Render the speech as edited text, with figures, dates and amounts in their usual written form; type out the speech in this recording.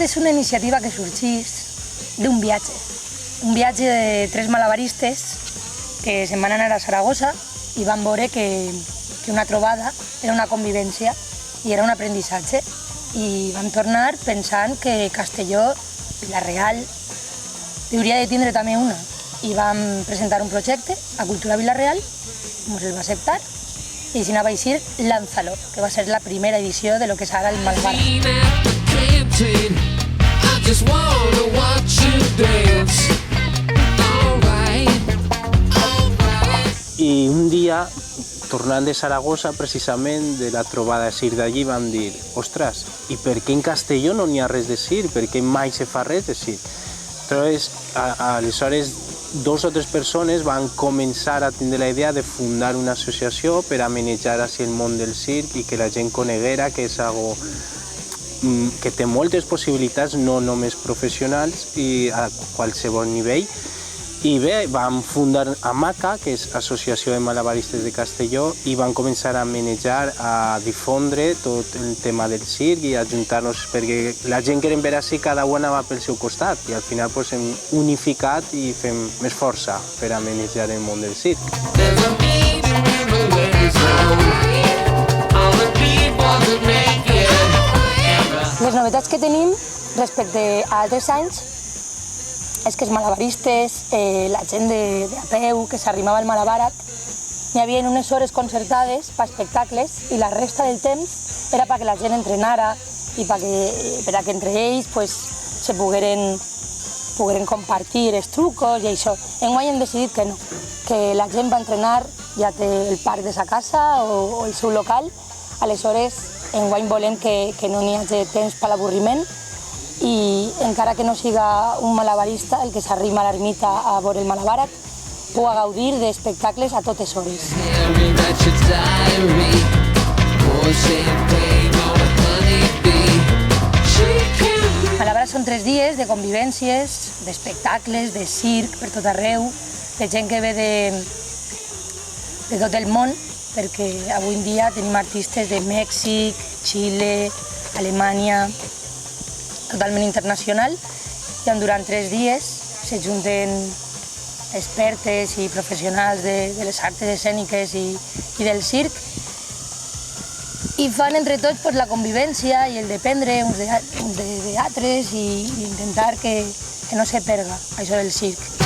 és una iniciativa que sorgeix d'un viatge. Un viatge de 3 malabaristes que se'n van anar a Saragossa i van veure que una trobada era una convivència i era un aprenentatge. I vam tornar pensant que Castelló, Vila-real, hauria de tindre també una. I vam presentar un projecte a Cultura Vila-real, ens el va acceptar, i així va eixir Lánzalo, que va ser la primera edició de lo que és ara el Malabar. I un dia, tornant de Saragossa, precisament de la trobada de circ d'allí, vam dir, ostres, i per què en Castelló no n'hi ha res de circ? Per què mai se fa res de circ? Aleshores, 2 o 3 persones van començar a tindre la idea de fundar una associació per a manejar el món del circ i que la gent coneguera que és algo que té moltes possibilitats, no només professionals i a qualsevol nivell. I bé, vam fundar AMACA, que és Associació de Malabaristes de Castelló, i vam començar a manejar, a difondre tot el tema del circ i a ajuntar-nos, perquè la gent que eren veure així, cada una va pel seu costat, i al final hem unificat i fem més força per a manejar el món del circ. Les novetats que tenim respecte a altres anys és que els malabaristes, la gent a peu que s'arrimava al malabarat, hi havia unes hores concertades per espectacles i la resta del temps era perquè la gent entrenara i per a que entre ells se pogueren compartir els trucos i això. Enguany hem decidit que no, que la gent va entrenar, ja té el parc de sa casa o el seu local, aleshores enguany volem que no n'hi hagi temps per l'avorriment i encara que no siga un malabarista el que s'arrima a l'ermita a veure el malabarat, pugui gaudir d'espectacles a totes hores. Malabarat són 3 dies de convivències, d'espectacles, de circ per tot arreu, de gent que ve de tot el món, perquè avui en dia tenim artistes de Mèxic, Xile, Alemanya, totalment internacional, i on durant 3 dies s'ajunten expertes i professionals de les arts escèniques i del circ i fan entre tots la convivència i el dependre uns d'altres i intentar que no se perga això del circ.